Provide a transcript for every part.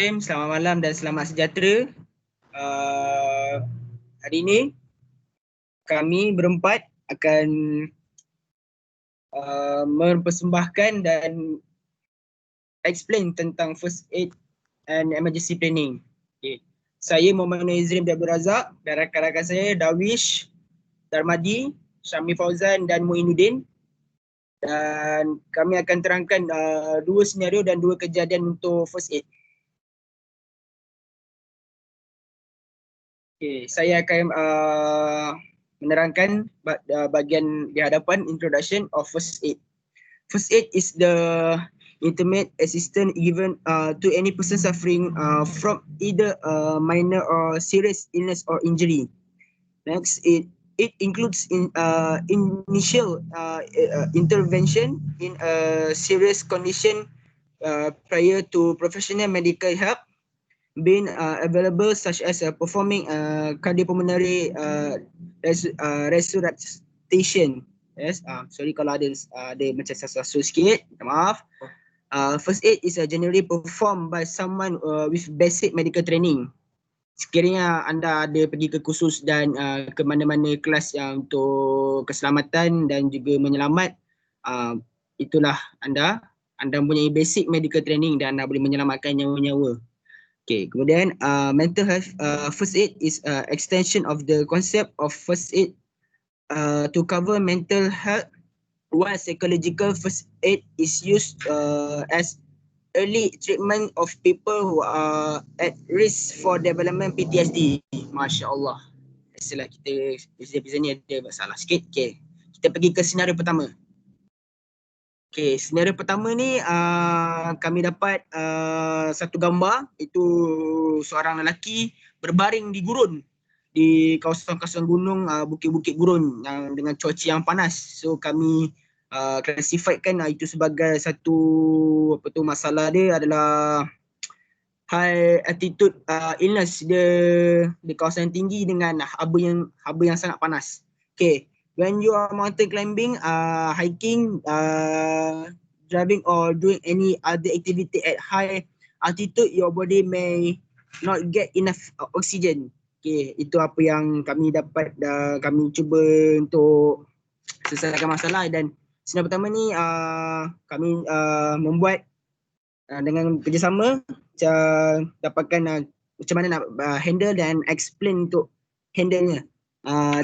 Selamat malam dan selamat sejahtera. Hari ini kami berempat akan mempersembahkan dan explain tentang first aid and emergency planning. Okay. Saya Muhammad Nur Izrim Abdul Razak dan rakan-rakan saya Darwish, Darmadi, Syami Fauzan dan Muinuddin. Dan kami akan terangkan dua senario dan dua kejadian untuk first aid. Okay, saya akan menerangkan bahagian di hadapan introduction of first aid. First aid is the intimate assistance given to any person suffering from either minor or serious illness or injury. Next, it includes initial intervention in a serious condition prior to professional medical help being available, such as performing cardiopulmonary resuscitation. Yes, sorry kalau ada macam sasu sikit, maaf. First aid is generally performed by someone with basic medical training. Sekiranya anda ada pergi ke kursus dan ke mana-mana kelas yang untuk keselamatan dan juga menyelamat, itulah anda mempunyai basic medical training dan anda boleh menyelamatkan nyawa-nyawa. Okay, kemudian mental health first aid is extension of the concept of first aid to cover mental health, while psychological first aid is used as early treatment of people who are at risk for development PTSD. Masya Allah. Biasalah kita episode ni ada masalah sikit. Okay, kita pergi ke senario pertama. Okay, senario pertama ni kami dapat satu gambar, itu seorang lelaki berbaring di gurun di kawasan-kawasan gunung, bukit-bukit gurun yang dengan cuaca yang panas. So kami classifiedkan itu sebagai satu masalah dia adalah high altitude illness, dia di kawasan tinggi dengan haba yang sangat panas. Okay. When you are mountain climbing, hiking, driving or doing any other activity at high altitude, your body may not get enough oxygen. Okay, itu apa yang kami dapat, kami cuba untuk selesaikan masalah. Dan senario pertama ni kami membuat dengan kerjasama, dapatkan macam mana nak handle dan explain untuk handle-nya.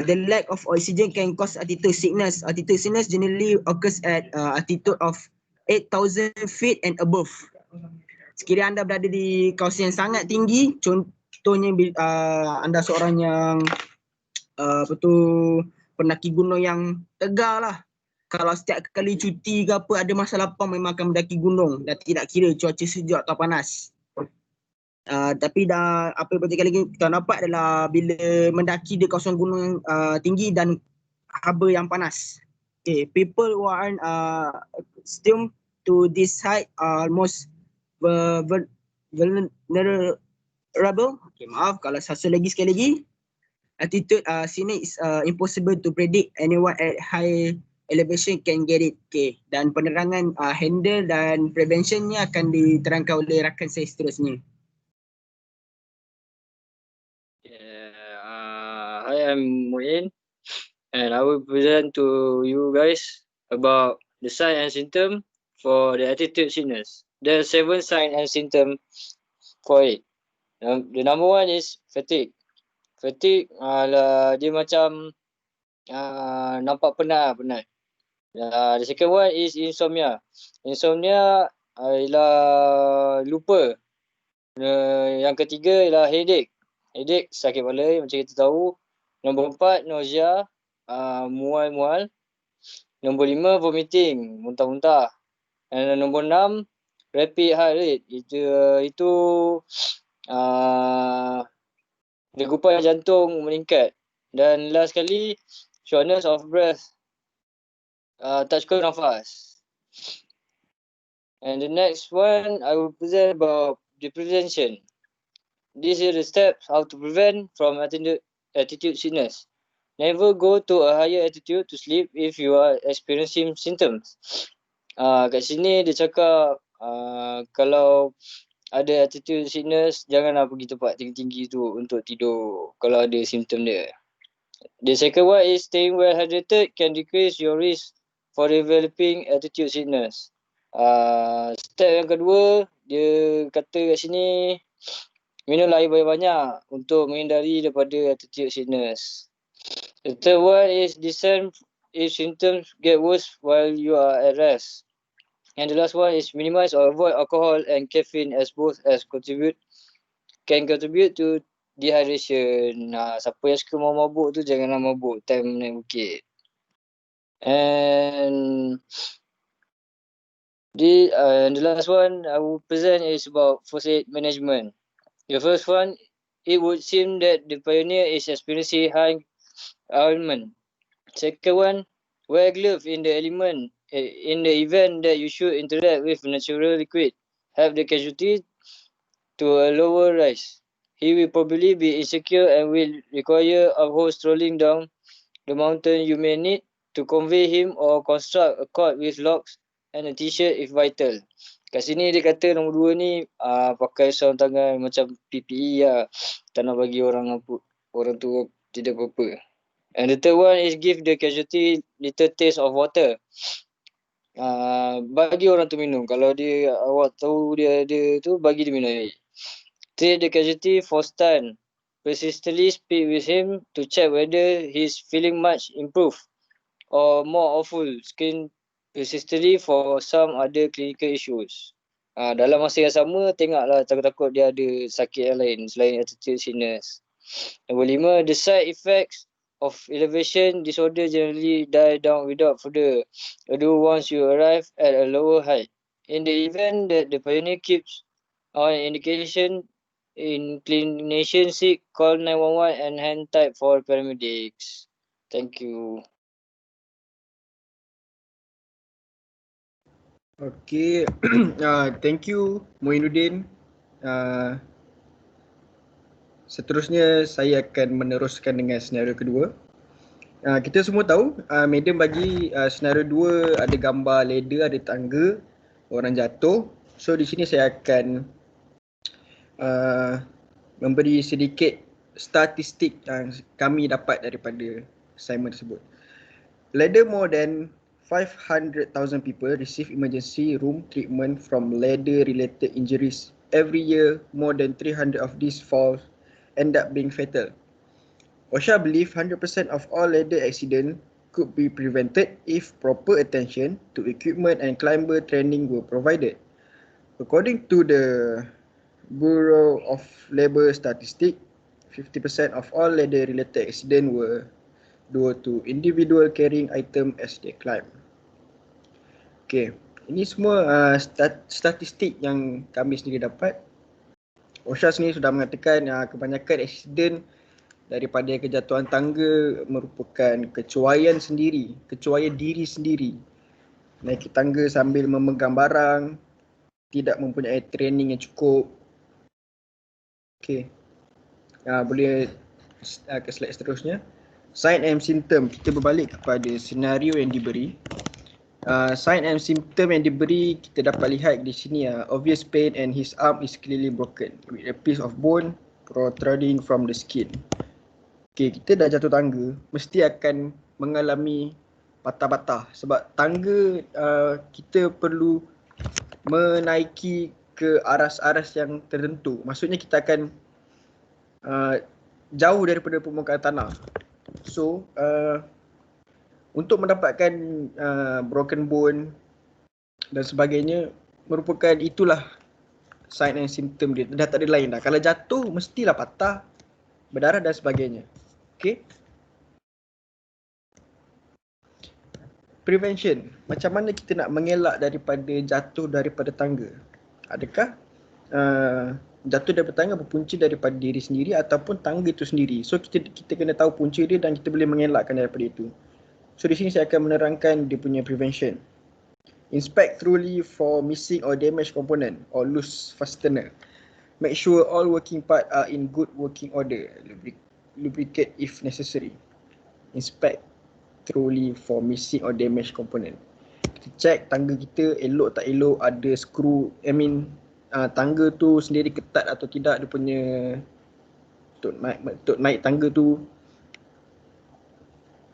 The lack of oxygen can cause altitude sickness. Altitude sickness generally occurs at altitude of 8,000 feet and above. Sekiranya anda berada di kawasan yang sangat tinggi, contohnya anda seorang yang pendaki gunung yang tegar lah. Kalau setiap kali cuti ke apa ada masa lapang, memang akan mendaki gunung dan tidak kira cuaca sejuk atau panas. Tapi apa yang lagi kita dapat adalah bila mendaki di kawasan gunung tinggi dan haba yang panas. Okay, people who are accustomed to this height are most vulnerable. Okay, maaf kalau satu lagi sekali lagi. Altitude sini is impossible to predict. Anyone at high elevation can get it. Okay, dan penerangan handle dan preventionnya akan diterangkan oleh rakan saya seterusnya. Hi, I'm Muin, and I will present to you guys about the sign and symptom for the altitude sickness. There are 7 signs and symptoms for it. The number 1 is fatigue. Fatigue dia macam nampak penat. The second one is insomnia. Insomnia ialah lupa. Yang ketiga ialah headache. Headache, sakit kepala macam kita tahu. Nombor 4, nausea, mual-mual. Nombor 5, vomiting, muntah-muntah. Dan nombor 6, rapid heart rate. Itu degupan jantung meningkat. Dan last sekali, shortness of breath, tak cukup nafas. And the next one, I will present about the prevention. These are the steps how to prevent from altitude sickness. Never go to a higher altitude to sleep if you are experiencing symptoms. Kat sini dia cakap kalau ada attitude sickness, janganlah pergi tempat tinggi-tinggi tu untuk tidur kalau ada simptom dia. The second one is staying well hydrated can decrease your risk for developing attitude sickness. Step yang kedua, dia kata kat sini, minum air banyak-banyak untuk menghindari daripada attitude sickness. The third one is discern if symptoms get worse while you are at rest. And the last one is minimize or avoid alcohol and caffeine as both can contribute to dehydration. Siapa yang suka mabuk tu janganlah mabuk time naik bukit. And the last one I will present is about first aid management. The first one, it would seem that the pioneer is experiencing high ailment. Second one, wear glove in the event that you should interact with natural liquid. Have the casualty to a lower rise. He will probably be insecure and will require uphold strolling down the mountain. You may need to convey him or construct a cord with locks and a t-shirt if vital. Kat sini dia kata nombor 2 ni pakai sarung tangan macam PPE lah. Tak nak bagi orang tu tidak apa-apa. And the third one is give the casualty little taste of water. Bagi orang tu minum. Kalau dia awak tahu dia ada tu, bagi dia minum air. Treat the casualty for stun. Persistently speak with him to check whether he's feeling much improved or more awful. Skin persistently for some other clinical issues. Dalam masa yang sama, tengoklah takut-takut dia ada sakit yang lain selain attitude sickness. Nombor 5, the side effects of elevation disorder generally die down without further ado once you arrive at a lower height. In the event that the pioneer keeps on indication inclination sick, call 911 and hand type for paramedics. Thank you. Okay, thank you Muinuddin. Seterusnya saya akan meneruskan dengan senario kedua. Kita semua tahu Madam bagi senario 2 ada gambar ladder, ada tangga, orang jatuh. So di sini saya akan memberi sedikit statistik yang kami dapat daripada assignment tersebut. Ladder, more than 500,000 people receive emergency room treatment from ladder-related injuries. Every year, more than 300 of these falls end up being fatal. OSHA believe 100% of all ladder accidents could be prevented if proper attention to equipment and climber training were provided. According to the Bureau of Labor Statistics, 50% of all ladder-related accidents were due to individual carrying item as they climb. Okay, ini semua statistik yang kami sendiri dapat. OSHA sendiri sudah mengatakan kebanyakan aksiden daripada kejatuhan tangga merupakan kecuaian diri sendiri. Naik tangga sambil memegang barang, tidak mempunyai training yang cukup. Okay, boleh ke slide seterusnya. Sign and symptom, kita berbalik kepada senario yang diberi. Sign and symptom yang diberi, kita dapat lihat di sini obvious pain and his arm is clearly broken with a piece of bone protruding from the skin. Okay, kita dah jatuh tangga, mesti akan mengalami patah-patah sebab tangga kita perlu menaiki ke aras-aras yang tertentu. Maksudnya kita akan jauh daripada permukaan tanah. So, untuk mendapatkan broken bone dan sebagainya, merupakan itulah sign and symptom dia. Dah tak ada lain dah. Kalau jatuh, mestilah patah, berdarah dan sebagainya. Okay. Prevention. Macam mana kita nak mengelak daripada jatuh daripada tangga? Adakah jatuh daripada tangga berpunca daripada diri sendiri ataupun tangga itu sendiri? So kita kena tahu punca dia dan kita boleh mengelakkan daripada itu. So di sini saya akan menerangkan dia punya prevention. Inspect thoroughly for missing or damaged component or loose fastener. Make sure all working parts are in good working order. Lubricate if necessary. Inspect thoroughly for missing or damaged component. Kita check tangga kita elok tak elok, ada skru, tangga tu sendiri ketat atau tidak, dia punya untuk naik tangga tu.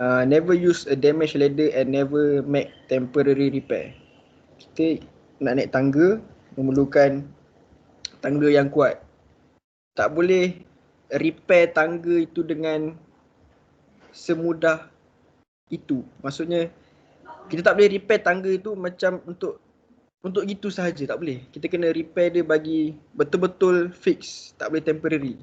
Never use a damaged ladder and never make temporary repair. Kita nak naik tangga memerlukan tangga yang kuat. Tak boleh repair tangga itu dengan semudah itu. Maksudnya kita tak boleh repair tangga itu macam untuk gitu sahaja, tak boleh. Kita kena repair dia bagi betul-betul fix, tak boleh temporary.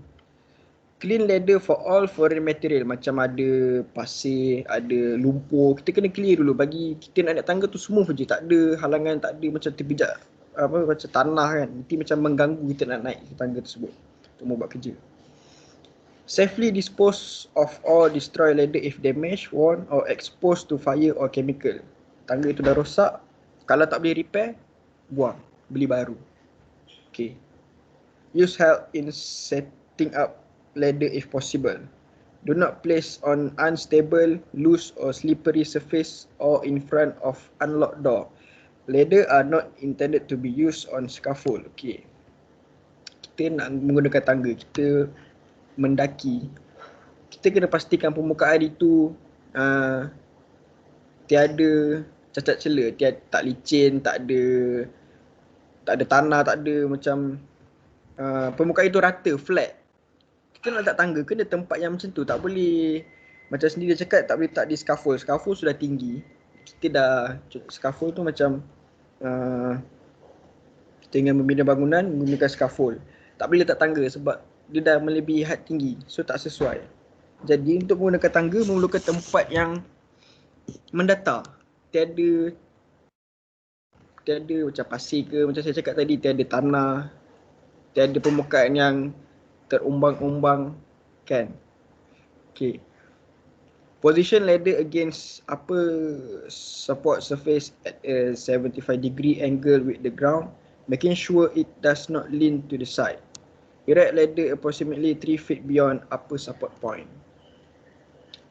Clean ladder for all foreign material, macam ada pasir, ada lumpur, kita kena clear dulu bagi kita nak naik tangga tu smooth je, tak ada halangan, tak ada macam terpijak macam tanah kan, nanti macam mengganggu kita nak naik tangga tersebut untuk buat kerja. Safely dispose of or destroy ladder if damaged, worn or exposed to fire or chemical. Tangga itu dah rosak, kalau tak boleh repair, buang, beli baru. Okay. Use help in setting up ladder if possible. Do not place on unstable, loose or slippery surface or in front of unlocked door. Ladder are not intended to be used on scaffold. Okay. Kita nak menggunakan tangga, kita mendaki. Kita kena pastikan permukaan itu tiada cacat cela, tak licin, tak ada tanah, tak ada macam permukaan itu rata, flat. Kita nak letak tangga, kena tempat yang macam tu. Tak boleh macam sendiri cakap tak boleh letak di scaffold. Scaffold sudah tinggi. Kita dah, scaffold tu macam kita ingin membina bangunan menggunakan scaffold. Tak boleh letak tangga sebab dia dah melebihi had tinggi. So tak sesuai. Jadi untuk menggunakan tangga memerlukan tempat yang mendatar. Tiada macam pasir ke, macam saya cakap tadi, tiada tanah, tiada permukaan yang terumbang-umbang kan. Okay. Position ladder against upper support surface at a 75 degree angle with the ground, making sure it does not lean to the side. Erect ladder approximately 3 feet beyond upper support point.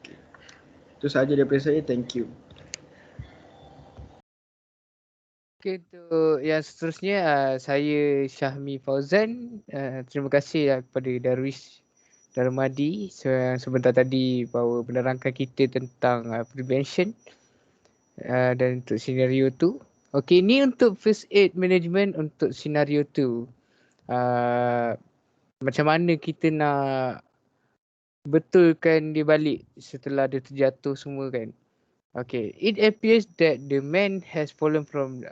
Okay. Itu sahaja daripada saya. Thank you. Okay, untuk yang seterusnya saya Syahmi Fauzan. Terima kasih kepada Darwish Darmadi yang sebentar tadi bawa menerangkan kita tentang prevention dan untuk senario tu. Okay, ni untuk first aid management untuk senario tu. Macam mana kita nak betulkan dia balik setelah dia terjatuh semua kan. Okay, it appears that the man has fallen from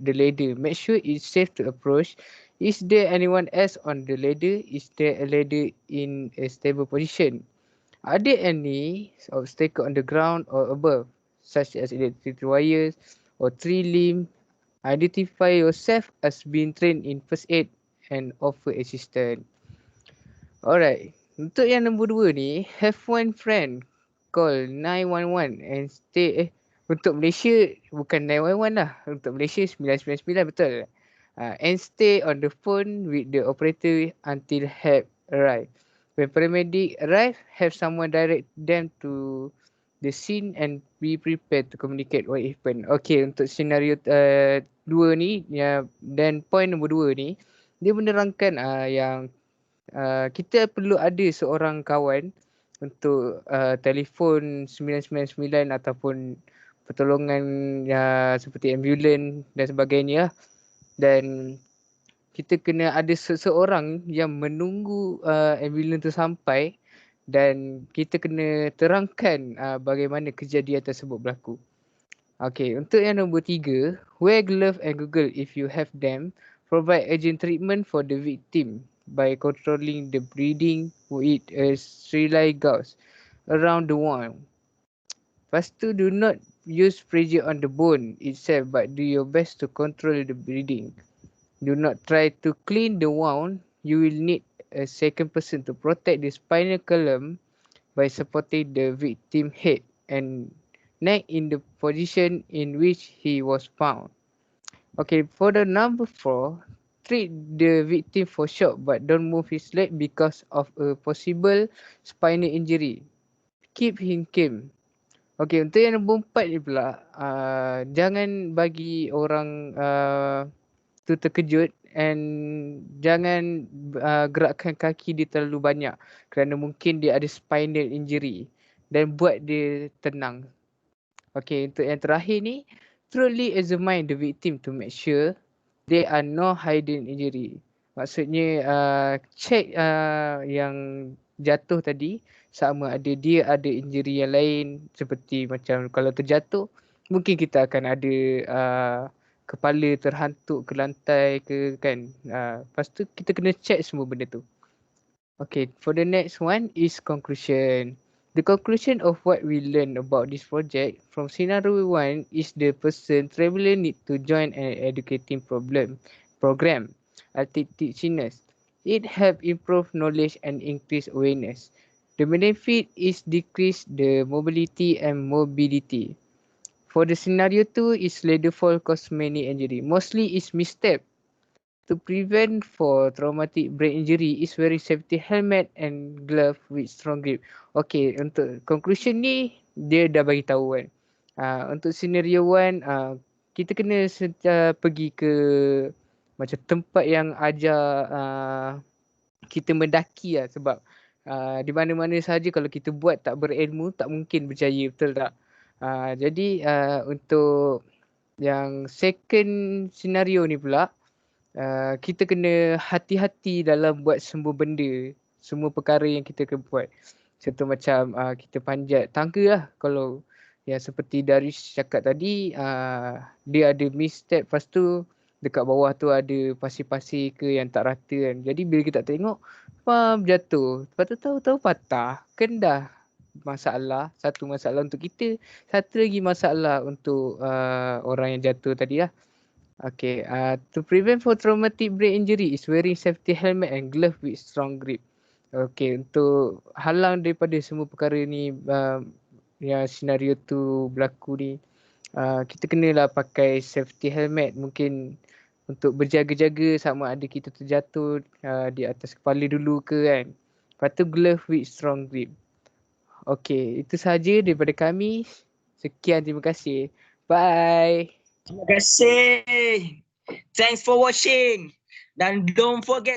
the ladder. Make sure it's safe to approach. Is there anyone else on the ladder? Is there a ladder in a stable position? Are there any obstacle on the ground or above, such as electric wires or tree limb? Identify yourself as being trained in first aid and offer assistance. Alright, untuk yang nombor 2 ni, have one friend call 911 and stay untuk Malaysia bukan 911 lah, untuk Malaysia 999 betul. And stay on the phone with the operator until help arrive. When paramedic arrive, have someone direct them to the scene and be prepared to communicate what happened. Okay, untuk senario 2 ni dan point nombor 2 ni, dia menerangkan yang kita perlu ada seorang kawan untuk telefon 999 ataupun pertolongan seperti ambulans dan sebagainya. Dan kita kena ada seseorang yang menunggu ambulans tu sampai dan kita kena terangkan bagaimana kejadian tersebut berlaku. Okay, untuk yang nombor 3, wear glove and Google if you have them. Provide urgent treatment for the victim by controlling the bleeding with a sterilized gauze around the wound. Lepas tu, do not use pressure on the bone itself but do your best to control the bleeding. Do not try to clean the wound. You will need a second person to protect the spinal column by supporting the victim's head and neck in the position in which he was found. Okay, for the number 4, treat the victim for shock but don't move his leg because of a possible spinal injury. Keep him calm. Okay, untuk yang nombor 4 ni pula, jangan bagi orang tu terkejut and jangan gerakkan kaki dia terlalu banyak kerana mungkin dia ada spinal injury, dan buat dia tenang. Okay, untuk yang terakhir ni, thoroughly examine the victim to make sure there are no hidden injury. Maksudnya check yang jatuh tadi sama ada dia ada injury yang lain, seperti macam kalau terjatuh mungkin kita akan ada kepala terhantuk ke lantai ke kan. Lepas tu kita kena check semua benda tu. Okay, for the next one is conclusion. The conclusion of what we learned about this project from scenario 1 is the person traveller need to join an educating program, Teaching-ness. It help improve knowledge and increase awareness. The benefit is decrease the mobility and morbidity. For the scenario 2 is ladder fall cause many injury. Mostly is misstep. To prevent for traumatic brain injury is wearing safety helmet and glove with strong grip. Okay, untuk conclusion ni dia dah bagi tahu kan. Untuk scenario 1 kita kena pergi ke macam tempat yang ajar kita mendaki lah, sebab di mana-mana saja kalau kita buat tak berilmu tak mungkin berjaya, betul tak? Jadi untuk yang second scenario ni pula, kita kena hati-hati dalam buat semua benda, semua perkara yang kita kena buat. Contoh macam kita panjat tangga lah. Kalau yang seperti Darius cakap tadi, dia ada misstep, lepas tu dekat bawah tu ada pasir-pasir ke yang tak rata kan. Jadi bila kita tak tengok, jatuh. Lepas tu tahu-tahu patah. Kan dah masalah. Satu masalah untuk kita, satu lagi masalah untuk orang yang jatuh tadi lah. Okay, to prevent for traumatic brain injury is wearing safety helmet and glove with strong grip. Okay, untuk halang daripada semua perkara ni, yang senario tu berlaku ni, kita kenalah pakai safety helmet, mungkin untuk berjaga-jaga sama ada kita terjatuh di atas kepala dulu ke kan. Lepas tu glove with strong grip. Okay, itu sahaja daripada kami. Sekian, terima kasih. Bye. Terima kasih. Thanks for watching. Dan don't forget